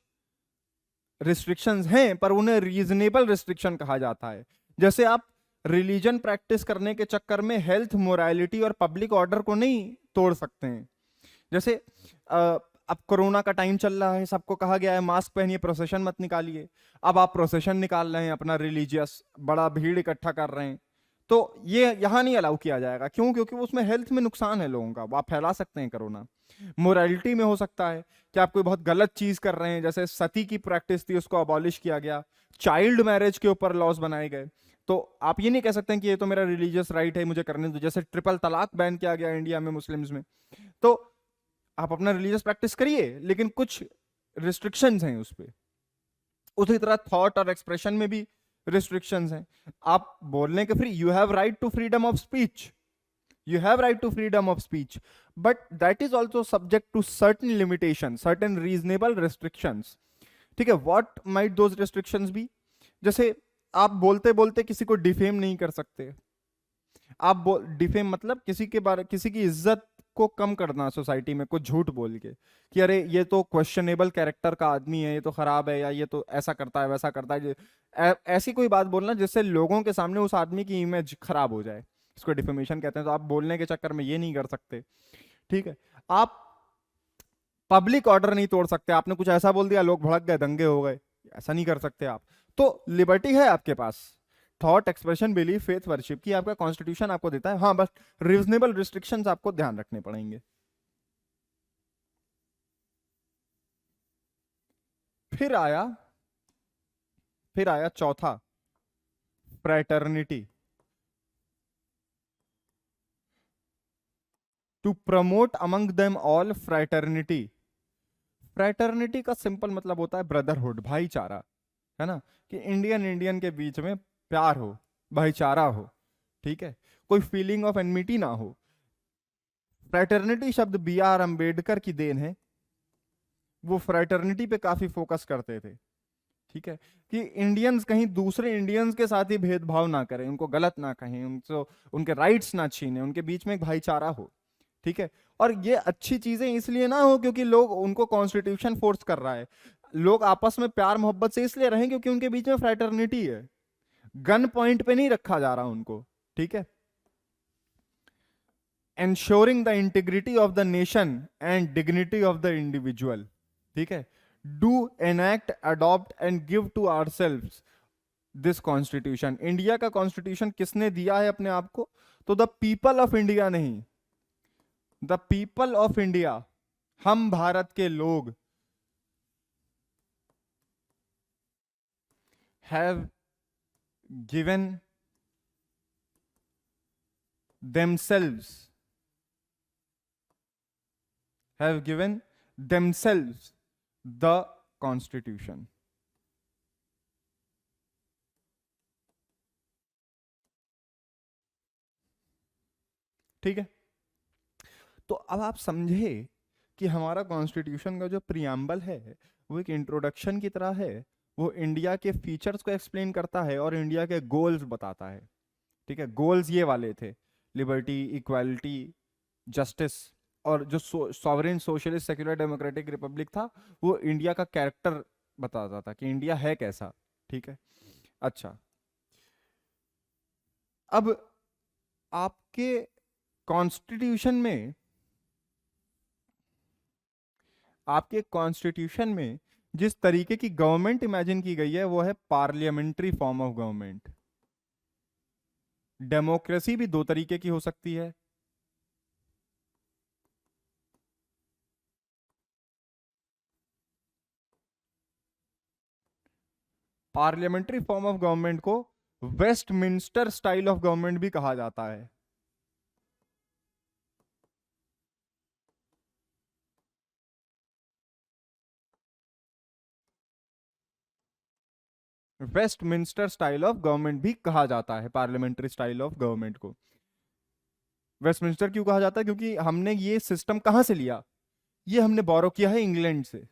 रिस्ट्रिक्शंस हैं पर उन्हें रीजनेबल रिस्ट्रिक्शन कहा जाता है। जैसे आप रिलीजन प्रैक्टिस करने के चक्कर में हेल्थ, मोरालिटी और पब्लिक ऑर्डर को नहीं तोड़ सकते हैं। जैसे अब कोरोना का टाइम चल रहा है, सबको कहा गया है मास्क पहनिए, प्रोसेशन मत निकालिए। अब आप प्रोसेशन निकाल रहे हैं अपना रिलीजियस, बड़ा भीड़ इकट्ठा कर रहे हैं, तो ये यहां नहीं अलाउ किया जाएगा। क्यों? क्योंकि उसमें हेल्थ में नुकसान है लोगों का, वो आप फैला सकते हैं कोरोना। मोरालिटी में हो सकता है कि आप कोई बहुत गलत चीज कर रहे हैं, जैसे सती की प्रैक्टिस थी उसको अबॉलिश किया गया, चाइल्ड मैरिज के ऊपर लॉज बनाए गए। तो आप ये नहीं कह सकते कि ये तो मेरा रिलीजियस राइट है, मुझे करने दो। जैसे ट्रिपल तलाक बैन किया गया इंडिया में मुस्लिम्स में, तो आप अपना रिलीजियस प्रैक्टिस करिए लेकिन कुछ रिस्ट्रिक्शंस हैं उस पर। उसी तरह थॉट और एक्सप्रेशन में भी रिस्ट्रिक्शंस हैं। आप बोलने के free, you have right to freedom of speech, you have right to freedom of speech, but that is also subject to certain limitations, certain reasonable restrictions. ठीक है, what might those restrictions be? जैसे आप बोलते बोलते किसी को defame नहीं कर सकते। आप डिफेम मतलब किसी के बारे, किसी की इज्जत को कम करना सोसाइटी में कुछ झूठ बोल के कि अरे ये तो क्वेश्चनेबल कैरेक्टर का आदमी है, ये तो खराब है, या ये तो ऐसा करता है वैसा करता है, ऐसी कोई बात बोलना जिससे लोगों के सामने उस आदमी की इमेज खराब हो जाए, इसको डिफेमेशन कहते हैं। तो आप बोलने के चक्कर में ये नहीं कर सकते। ठीक है, आप पब्लिक ऑर्डर नहीं तोड़ सकते, आपने कुछ ऐसा बोल दिया लोग भड़क गए, दंगे हो गए, ऐसा नहीं कर सकते आप। तो लिबर्टी है आपके पास, thought, expression, belief, faith, worship की आपका कॉन्स्टिट्यूशन आपको देता है। हाँ, बस रीजनेबल रिस्ट्रिक्शंस आपको ध्यान रखने पड़ेंगे। फिर आया फिर आया चौथा, fraternity, to promote among them all fraternity. Fraternity का सिंपल मतलब होता है ब्रदरहुड, भाईचारा, है ना, कि इंडियन इंडियन के बीच में प्यार हो, भाईचारा हो। ठीक है, कोई फीलिंग ऑफ एनमिटी ना हो। फ्रैटर्निटी शब्द बी आर अम्बेडकर की देन है, वो फ्रैटर्निटी पे काफी फोकस करते थे। ठीक है, कि इंडियंस कहीं दूसरे इंडियंस के साथ ही भेदभाव ना करें, उनको गलत ना कहें, उनको उनके राइट्स ना छीने, उनके बीच में एक भाईचारा हो। ठीक है, और ये अच्छी चीजें इसलिए ना हो क्योंकि लोग उनको कॉन्स्टिट्यूशन फोर्स कर रहा है, लोग आपस में प्यार मोहब्बत से इसलिए रहें क्योंकि उनके बीच में फ्रैटर्निटी है, गन पॉइंट पे नहीं रखा जा रहा उनको। ठीक है, ensuring the integrity of the nation and dignity of the individual. ठीक है, do enact, adopt and give to ourselves this constitution. India का कॉन्स्टिट्यूशन किसने दिया है अपने आप को? तो द पीपल ऑफ इंडिया नहीं, द पीपल ऑफ इंडिया, हम भारत के लोग, have given themselves, have given themselves the constitution. ठीक है, तो अब आप समझे कि हमारा कॉन्स्टिट्यूशन का जो प्रियम्बल है वो एक इंट्रोडक्शन की तरह है। वो इंडिया के फीचर्स को एक्सप्लेन करता है और इंडिया के गोल्स बताता है। ठीक है, गोल्स ये वाले थे, लिबर्टी, इक्वालिटी, जस्टिस, और जो sovereign socialist secular democratic Republic था वो इंडिया का कैरेक्टर बताता था कि इंडिया है कैसा। ठीक है, अच्छा, अब आपके कॉन्स्टिट्यूशन में जिस तरीके की गवर्नमेंट इमेजिन की गई है वो है parliamentary form of government. Democracy भी दो तरीके की हो सकती है। पार्लियामेंट्री फॉर्म ऑफ गवर्नमेंट को वेस्टमिंस्टर स्टाइल ऑफ गवर्नमेंट भी कहा जाता है। वेस्टमिंस्टर स्टाइल ऑफ गवर्नमेंट भी कहा जाता है पार्लियामेंट्री स्टाइल ऑफ गवर्नमेंट को। वेस्टमिंस्टर क्यों कहा जाता है? क्योंकि हमने ये सिस्टम कहां से लिया? ये हमने बोरो किया है इंग्लैंड से।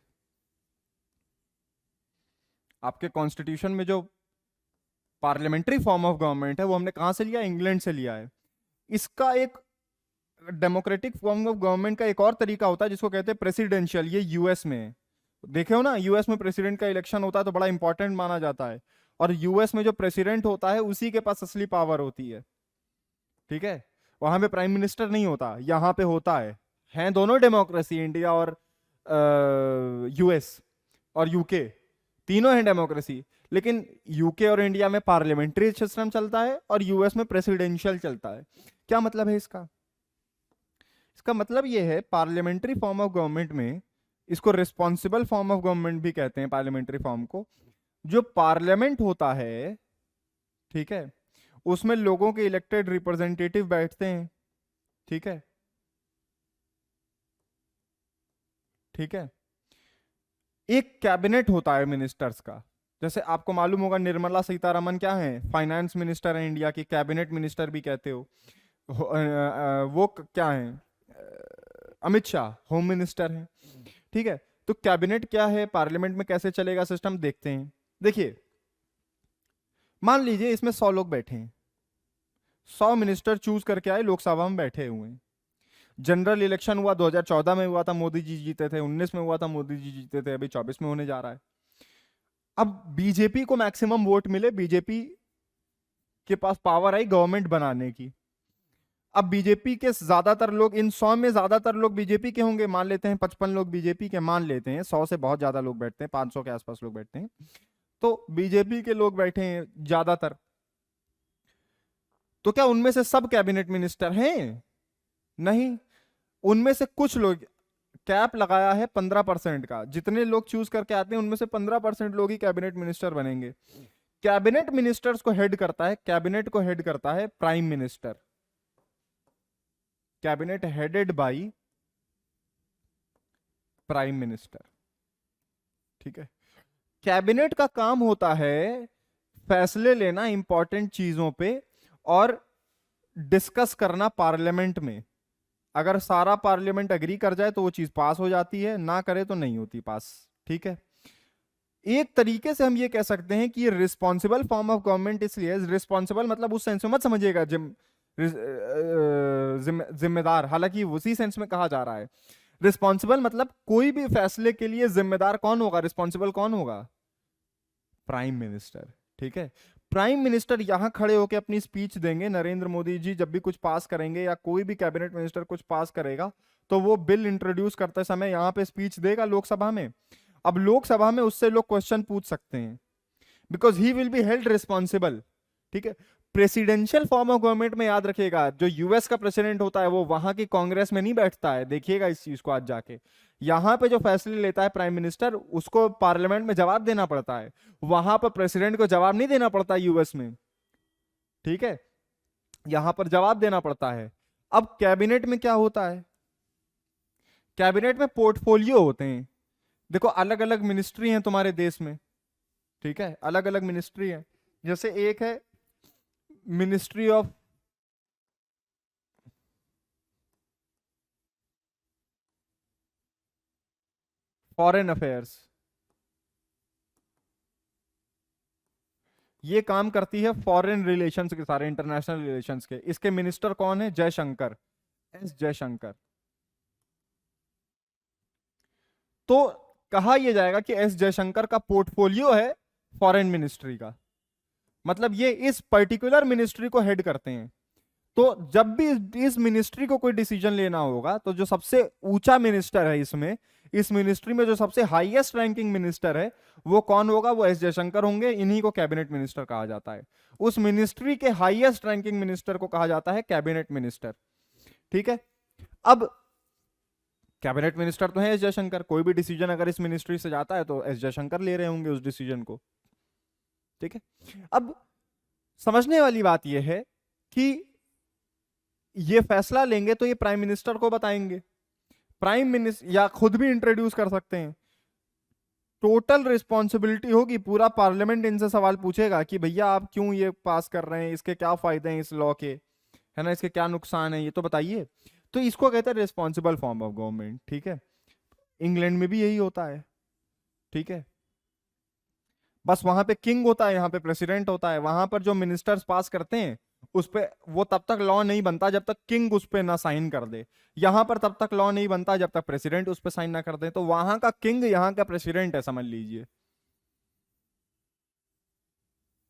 आपके कॉन्स्टिट्यूशन में जो पार्लियामेंट्री फॉर्म ऑफ गवर्नमेंट है वो हमने कहां से लिया? इंग्लैंड से लिया है। इसका एक डेमोक्रेटिक फॉर्म ऑफ गवर्नमेंट का एक और तरीका होता है जिसको कहते हैं प्रेसिडेंशियल। ये यूएस में है। देखे हो ना, यूएस में प्रेसिडेंट का इलेक्शन होता है तो बड़ा इंपॉर्टेंट माना जाता है। और यूएस में जो प्रेसिडेंट होता है उसी के पास असली पावर होती है। ठीक है, वहां पे प्राइम मिनिस्टर नहीं होता, यहां पे होता है। हैं दोनों डेमोक्रेसी, इंडिया और यूएस और यूके, तीनों हैं डेमोक्रेसी। लेकिन यूके और इंडिया में पार्लियामेंट्री सिस्टम चलता है और यूएस में प्रेसिडेंशियल चलता है। क्या मतलब है इसका? इसका मतलब यह है पार्लियामेंट्री फॉर्म ऑफ गवर्नमेंट में, इसको रिस्पॉन्सिबल फॉर्म ऑफ गवर्नमेंट भी कहते हैं पार्लियामेंट्री फॉर्म को, जो पार्लियामेंट होता है, ठीक है, उसमें लोगों के इलेक्टेड रिप्रेजेंटेटिव बैठते हैं। ठीक है, ठीक है, एक कैबिनेट होता है मिनिस्टर्स का। जैसे आपको मालूम होगा निर्मला सीतारमन क्या है? फाइनेंस मिनिस्टर है इंडिया की, कैबिनेट मिनिस्टर भी कहते हो। वो क्या है? अमित शाह होम मिनिस्टर है। ठीक है, तो कैबिनेट क्या है, पार्लियामेंट में कैसे चलेगा सिस्टम, देखते हैं। देखिए, मान लीजिए इसमें 100 लोग बैठे हैं, 100 मिनिस्टर चूज करके आए, लोकसभा में बैठे हुए हैं। जनरल इलेक्शन हुआ, 2014 में हुआ था, मोदी जी जीते थे, 19 में हुआ था, मोदी जी जीते थे, अभी 24 में होने जा रहा है। अब बीजेपी को मैक्सिमम वोट मिले, बीजेपी के पास पावर आई गवर्नमेंट बनाने की। अब बीजेपी के ज्यादातर लोग, इन 100 में ज्यादातर लोग बीजेपी के होंगे, मान लेते हैं 55 लोग बीजेपी के, मान लेते हैं, 100 से बहुत ज्यादा लोग बैठते हैं, 500 के आसपास लोग बैठते हैं, तो बीजेपी के लोग बैठे हैं ज्यादातर। तो क्या उनमें से सब कैबिनेट मिनिस्टर हैं? नहीं, उनमें से कुछ लोग, कैप लगाया है 15% का, जितने लोग चूज करके आते हैं उनमें से 15% लोग ही कैबिनेट मिनिस्टर बनेंगे। कैबिनेट मिनिस्टर्स को हेड करता है, कैबिनेट को हेड करता है prime minister. Cabinet headed by prime minister. ठीक है, कैबिनेट का काम होता है फैसले लेना इंपॉर्टेंट चीजों पे और डिस्कस करना पार्लियामेंट में। अगर सारा पार्लियामेंट एग्री कर जाए तो वो चीज पास हो जाती है, ना करे तो नहीं होती पास। ठीक है, एक तरीके से हम ये कह सकते हैं कि ये रिस्पॉन्सिबल फॉर्म ऑफ गवर्नमेंट, इसलिए रिस्पॉन्सिबल मतलब उस सेंस में मत समझिएगा जिम्मेदार, हालांकि उसी सेंस में कहा जा रहा है। रिस्पॉन्सिबल मतलब कोई भी फैसले के लिए जिम्मेदार कौन होगा, रिस्पॉन्सिबल कौन होगा? Prime minister. ठीक है, प्राइम मिनिस्टर यहां खड़े होकर अपनी स्पीच देंगे, नरेंद्र मोदी जी जब भी कुछ पास करेंगे या कोई भी कैबिनेट मिनिस्टर कुछ पास करेगा तो वो बिल इंट्रोड्यूस करते समय यहां पे स्पीच देगा लोकसभा में। अब लोकसभा में उससे लोग क्वेश्चन पूछ सकते हैं, because he will be held responsible. ठीक है, प्रेसिडेंशियल फॉर्म ऑफ गवर्नमेंट में याद रखिएगा, जो यूएस का प्रेसिडेंट होता है वो वहां की कांग्रेस में नहीं बैठता है, देखिएगा इस चीज को आज जाके। यहां पे जो फैसले लेता है प्राइम मिनिस्टर, उसको पार्लियामेंट में जवाब देना पड़ता है, वहां पर प्रेसिडेंट को जवाब नहीं देना पड़ता यूएस में। ठीक है, यहां पर जवाब देना पड़ता है। अब कैबिनेट में क्या होता है? कैबिनेट में पोर्टफोलियो होते हैं। देखो, अलग अलग मिनिस्ट्री हैं तुम्हारे देश में। ठीक है, अलग अलग मिनिस्ट्री है। जैसे एक है मिनिस्ट्री ऑफ, फॉरेन अफेयर्स, ये काम करती है फॉरेन रिलेशंस के, सारे इंटरनेशनल रिलेशंस के। इसके मिनिस्टर कौन है? जयशंकर, एस जयशंकर। तो कहा यह जाएगा कि एस जयशंकर का पोर्टफोलियो है फॉरेन मिनिस्ट्री का, मतलब ये इस पर्टिकुलर मिनिस्ट्री को हेड करते हैं। तो जब भी इस मिनिस्ट्री को कोई डिसीजन लेना होगा तो जो सबसे ऊंचा मिनिस्टर है इसमें, इस मिनिस्ट्री में जो सबसे हाईएस्ट रैंकिंग मिनिस्टर है वो कौन होगा? वो एस जयशंकर होंगे। इन्हीं को कैबिनेट मिनिस्टर कहा जाता है। उस मिनिस्ट्री के हाईएस्ट रैंकिंग मिनिस्टर को कहा जाता है कैबिनेट मिनिस्टर। ठीक है, अब कैबिनेट मिनिस्टर तो है एस जयशंकर, कोई भी डिसीजन अगर इस मिनिस्ट्री से जाता है तो एस जयशंकर ले रहे होंगे उस डिसीजन को। ठीक है, अब समझने वाली बात यह है कि ये फैसला लेंगे तो ये प्राइम मिनिस्टर को बताएंगे, प्राइम मिनिस्टर या खुद भी इंट्रोड्यूस कर सकते हैं। टोटल रिस्पॉन्सिबिलिटी होगी, पूरा पार्लियामेंट इनसे सवाल पूछेगा कि भैया आप क्यों ये पास कर रहे हैं, इसके क्या फायदे हैं इस लॉ के, है ना, इसके क्या नुकसान है, ये तो बताइए। तो इसको कहते हैं रिस्पॉन्सिबल फॉर्म ऑफ गवर्नमेंट। ठीक है, इंग्लैंड में भी यही होता है। ठीक है, बस वहां पे किंग होता है, यहाँ पे प्रेसिडेंट होता है। वहां पर जो मिनिस्टर्स पास करते हैं उस पे वो तब तक लॉ नहीं बनता जब तक किंग उस पे ना साइन कर दे। यहां पर तब तक लॉ नहीं बनता जब तक प्रेसिडेंट उस पे साइन ना कर दे। तो वहां का किंग यहाँ का प्रेसिडेंट है, समझ लीजिए।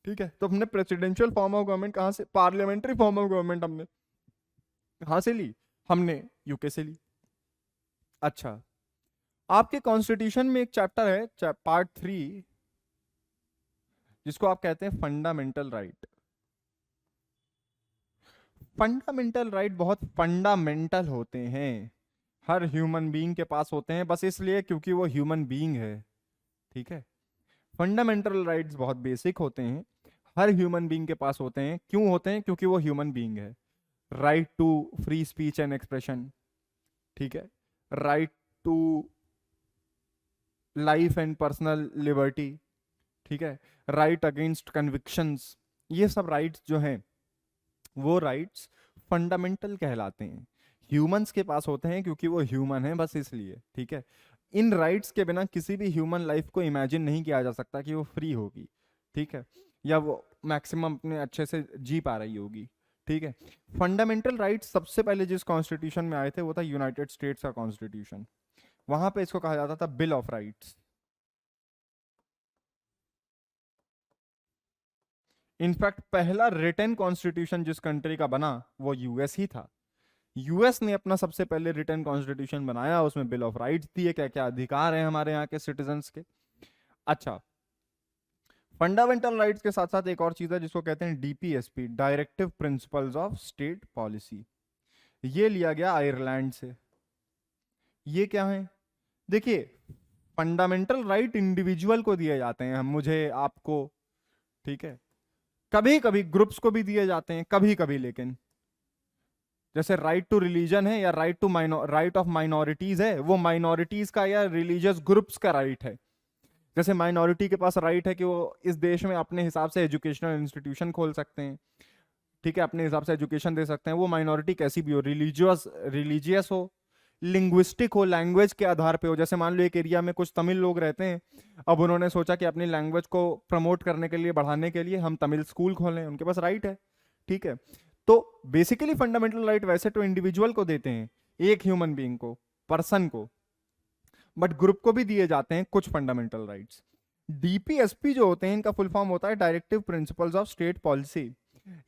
ठीक है, तो हमने प्रेसिडेंशियल फॉर्म ऑफ गवर्नमेंट कहां से, पार्लियामेंट्री फॉर्म ऑफ गवर्नमेंट हमने कहां से ली? हमने यूके से ली। अच्छा, आपके कॉन्स्टिट्यूशन में एक चैप्टर है पार्ट 3 जिसको आप कहते हैं फंडामेंटल राइट। फंडामेंटल राइट बहुत फंडामेंटल होते हैं, हर ह्यूमन बीइंग के पास होते हैं, बस इसलिए क्योंकि वो ह्यूमन बीइंग है। ठीक है, फंडामेंटल राइट्स बहुत बेसिक होते हैं, हर ह्यूमन बीइंग के पास होते हैं। क्यों होते हैं? क्योंकि वो ह्यूमन बीइंग है। Right to free speech and expression, ठीक है, right to life and personal liberty, ठीक है, राइट अगेंस्ट कन्विक्शंस, ये सब राइट्स जो हैं वो राइट्स फंडामेंटल कहलाते हैं। ह्यूमंस के पास होते हैं क्योंकि वो ह्यूमन है, बस इसलिए। ठीक है, इन राइट्स के बिना किसी भी ह्यूमन लाइफ को इमेजिन नहीं किया जा सकता कि वो फ्री होगी। ठीक है, या वो मैक्सिमम अपने अच्छे से जी पा रही होगी। ठीक है, फंडामेंटल राइट्स सबसे पहले जिस कॉन्स्टिट्यूशन में आए थे वो था यूनाइटेड स्टेट्स का कॉन्स्टिट्यूशन। वहां पे इसको कहा जाता था बिल ऑफ राइट्स। इनफैक्ट पहला रिटन कॉन्स्टिट्यूशन जिस कंट्री का बना वो यूएस ही था। यूएस ने अपना सबसे पहले रिटन कॉन्स्टिट्यूशन बनाया, उसमें बिल ऑफ राइट्स दिए, क्या क्या अधिकार हैं हमारे यहाँ के सिटीजन्स के। अच्छा, फंडामेंटल राइट्स के साथ साथ एक और चीज है जिसको कहते हैं DPSP, directive principles of state policy. ये लिया गया आयरलैंड से। ये क्या है? देखिए, फंडामेंटल राइट इंडिविजुअल को दिए जाते हैं, मुझे, आपको। ठीक है, कभी कभी ग्रुप्स को भी दिए जाते हैं, कभी कभी, लेकिन जैसे राइट टू रिलीजन है या राइट ऑफ माइनॉरिटीज है, वो माइनॉरिटीज का या रिलीजियस ग्रुप्स का राइट है। जैसे माइनॉरिटी के पास राइट है कि वो इस देश में अपने हिसाब से एजुकेशनल इंस्टीट्यूशन खोल सकते हैं। ठीक है, अपने हिसाब से एजुकेशन दे सकते हैं। वो माइनॉरिटी कैसी भी हो, रिलीजियस हो, लिंग्विस्टिक हो, लैंग्वेज के आधार पे हो। जैसे मान लो एक एरिया में कुछ तमिल लोग रहते हैं, अब उन्होंने सोचा कि अपनी लैंग्वेज को प्रमोट करने के लिए, बढ़ाने के लिए हम तमिल स्कूल खोलें, उनके पास राइट है। ठीक है, तो बेसिकली फंडामेंटल राइट वैसे तो इंडिविजुअल को देते हैं, एक ह्यूमन बीइंग को, पर्सन को, बट ग्रुप को भी दिए जाते हैं कुछ फंडामेंटल राइट्स। डीपीएसपी जो होते हैं इनका फुल फॉर्म होता है directive principles of state policy.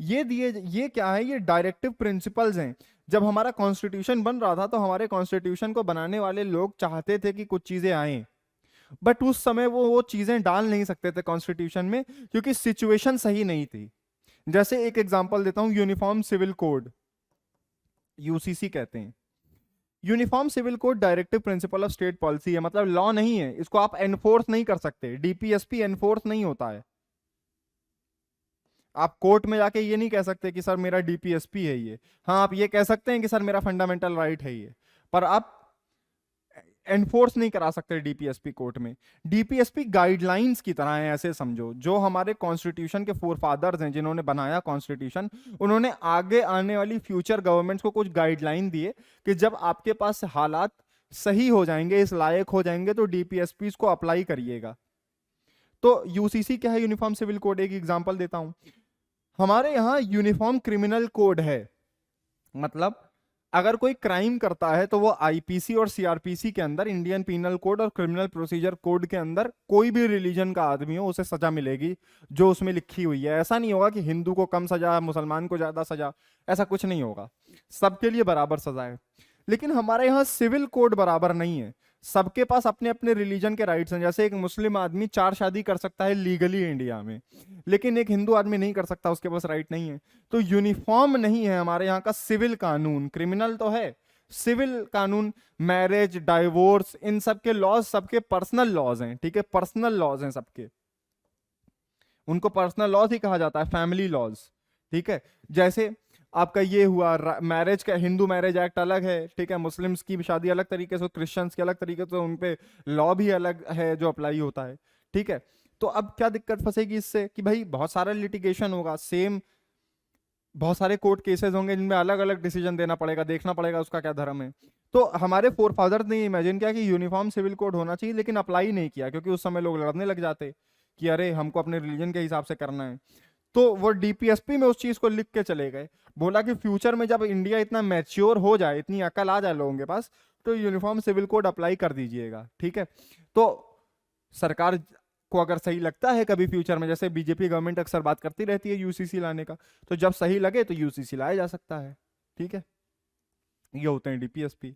ये क्या है? ये डायरेक्टिव प्रिंसिपल्स हैं। जब हमारा कॉन्स्टिट्यूशन बन रहा था तो हमारे कॉन्स्टिट्यूशन को बनाने वाले लोग चाहते थे कि कुछ चीजें आए, बट उस समय वो चीजें डाल नहीं सकते थे कॉन्स्टिट्यूशन में क्योंकि सिचुएशन सही नहीं थी। जैसे एक एग्जांपल देता हूं, यूनिफॉर्म सिविल कोड, यूसीसी कहते हैं। Uniform civil code directive principle of state policy है, मतलब लॉ नहीं है, इसको आप एनफोर्स नहीं कर सकते। डीपीएसपी एनफोर्स नहीं होता है। आप कोर्ट में जाके ये नहीं कह सकते कि सर मेरा डीपीएसपी है ये। हाँ, आप ये कह सकते हैं कि सर मेरा फंडामेंटल राइट है ये, पर आप एनफोर्स नहीं करा सकते डीपीएसपी कोर्ट में। डीपीएसपी गाइडलाइंस की तरह है, ऐसे समझो। जो हमारे कॉन्स्टिट्यूशन के फोरफादर्स हैं जिन्होंने बनाया कॉन्स्टिट्यूशन, उन्होंने आगे आने वाली फ्यूचर गवर्नमेंट्स को कुछ गाइडलाइन दिए कि जब आपके पास हालात सही हो जाएंगे, इस लायक हो जाएंगे, तो डीपीएसपी को अप्लाई करिएगा। तो यूसीसी क्या है? Uniform civil code. एक एग्जांपल देता हूं, हमारे यहाँ यूनिफॉर्म क्रिमिनल कोड है। मतलब अगर कोई क्राइम करता है तो वो आईपीसी और सीआरपीसी के अंदर, इंडियन पीनल कोड और क्रिमिनल प्रोसीजर कोड के अंदर, कोई भी रिलीजन का आदमी हो उसे सजा मिलेगी जो उसमें लिखी हुई है। ऐसा नहीं होगा कि हिंदू को कम सजा, मुसलमान को ज्यादा सजा, ऐसा कुछ नहीं होगा, सबके लिए बराबर सजा है। लेकिन हमारे यहाँ सिविल कोड बराबर नहीं है, सबके पास अपने अपने रिलीजन के राइट्स हैं। जैसे एक मुस्लिम आदमी 4 शादी कर सकता है लीगली इंडिया में, लेकिन एक हिंदू आदमी नहीं कर सकता, उसके पास राइट नहीं है। तो यूनिफॉर्म नहीं है हमारे यहाँ का सिविल कानून। क्रिमिनल तो है, सिविल कानून, मैरिज, डाइवोर्स, इन सब के लॉज सबके पर्सनल लॉज हैं, ठीक है, पर्सनल लॉज हैं सबके, उनको पर्सनल लॉज ही कहा जाता है, फैमिली लॉज, ठीक है। जैसे आपका ये हुआ मैरिज का, हिंदू मैरिज एक्ट अलग है, ठीक है, मुस्लिम्स की शादी अलग तरीके से, क्रिश्चियंस के अलग तरीके से, उन पे लॉ भी अलग है जो अप्लाई होता है, ठीक है। तो अब क्या दिक्कत फंसेगी इससे कि भाई बहुत सारा लिटिगेशन होगा, सेम बहुत सारे कोर्ट केसेस होंगे जिनमें अलग अलग डिसीजन देना पड़ेगा, देखना पड़ेगा उसका क्या धर्म है। तो हमारे फोर फादर्स ने इमेजिन किया कि यूनिफॉर्म सिविल कोड होना चाहिए, लेकिन अप्लाई नहीं किया, क्योंकि उस समय लोग लड़ने लग जाते कि अरे हमको अपने रिलीजन के हिसाब से करना है। तो वो डीपीएसपी में उस चीज को लिख के चले गए, बोला कि फ्यूचर में जब इंडिया इतना मैच्योर हो जाए, इतनी अकल आ जाए लोगों के पास, तो यूनिफॉर्म सिविल कोड अप्लाई कर दीजिएगा, ठीक है। तो सरकार को अगर सही लगता है कभी फ्यूचर में, जैसे बीजेपी गवर्नमेंट अक्सर बात करती रहती है यूसीसी लाने का, तो जब सही लगे तो यूसीसी लाया जा सकता है, ठीक है। ये होते हैं डीपीएसपी।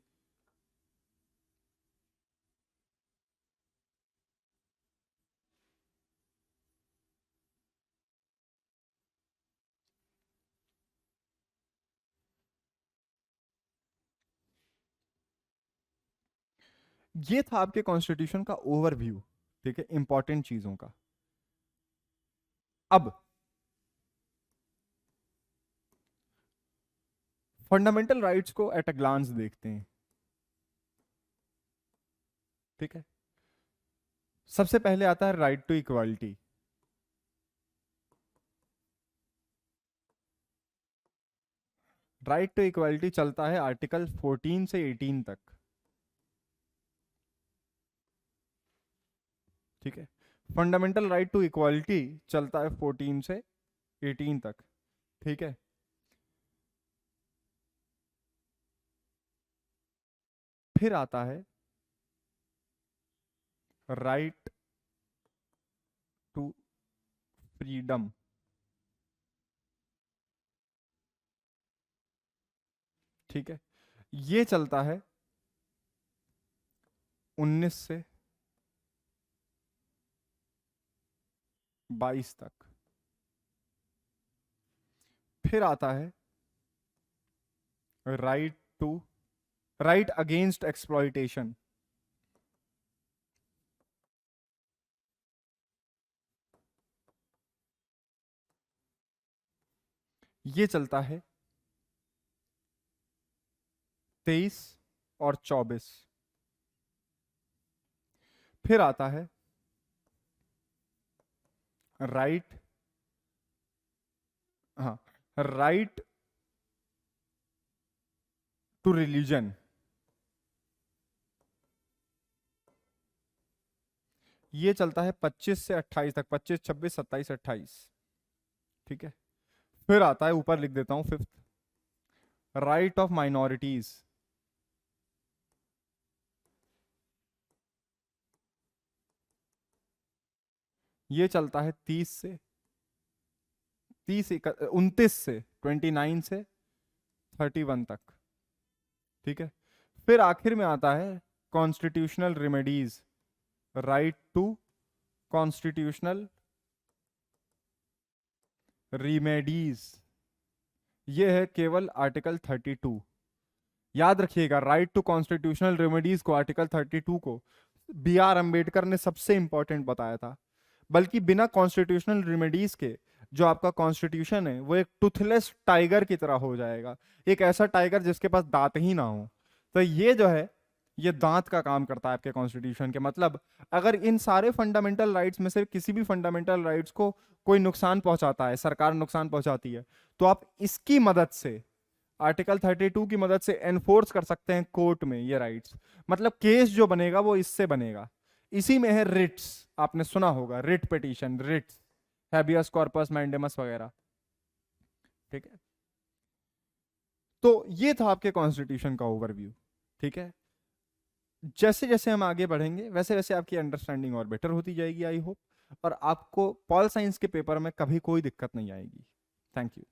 ये था आपके कॉन्स्टिट्यूशन का ओवरव्यू, ठीक है, इंपॉर्टेंट चीजों का। अब फंडामेंटल राइट्स को एट अ ग्लांस देखते हैं, ठीक है। सबसे पहले आता है right to equality. Right to equality चलता है आर्टिकल 14 से 18 तक, ठीक है। फंडामेंटल राइट टू इक्वालिटी चलता है 14 से 18 तक, ठीक है। फिर आता है राइट टू फ्रीडम, ठीक है। ये चलता है 19 से 22 तक। फिर आता है right to, right against exploitation, ये चलता है 23 और 24। फिर आता है राइट, हाँ, राइट टू रिलीजन, ये चलता है 25 से 28 तक, 25, 26, 27, 28, ठीक है। फिर आता है, ऊपर लिख देता हूं, फिफ्थ, राइट ऑफ माइनॉरिटीज, ये चलता है 30 से 29 से 29 से 31 तक, ठीक है। फिर आखिर में आता है constitutional remedies, right to constitutional remedies, ये है केवल आर्टिकल 32। याद रखिएगा, राइट टू कॉन्स्टिट्यूशनल रेमेडीज को, आर्टिकल 32 को बी आर अंबेडकर ने सबसे इंपॉर्टेंट बताया था। बल्कि बिना कॉन्स्टिट्यूशनल रेमेडीज के जो आपका कॉन्स्टिट्यूशन है वो एक टूथलेस टाइगर की तरह हो जाएगा, एक ऐसा टाइगर जिसके पास दांत ही ना हो। तो ये जो है, ये दांत का काम करता है आपके कॉन्स्टिट्यूशन के। मतलब अगर इन सारे फंडामेंटल राइट्स में से किसी भी फंडामेंटल राइट्स को कोई नुकसान पहुंचाता है, सरकार नुकसान पहुंचाती है, तो आप इसकी मदद से आर्टिकल 32 की मदद से एनफोर्स कर सकते हैं कोर्ट में ये राइट्स। मतलब केस जो बनेगा वो इससे बनेगा। इसी में है रिट्स, आपने सुना होगा writ petition, writs, habeas corpus mandamus वगैरह। ठीक है, तो ये था आपके कॉन्स्टिट्यूशन का ओवरव्यू। ठीक है, जैसे जैसे हम आगे बढ़ेंगे वैसे वैसे आपकी अंडरस्टैंडिंग और बेटर होती जाएगी, आई होप, और आपको पॉल साइंस के पेपर में कभी कोई दिक्कत नहीं आएगी। Thank you.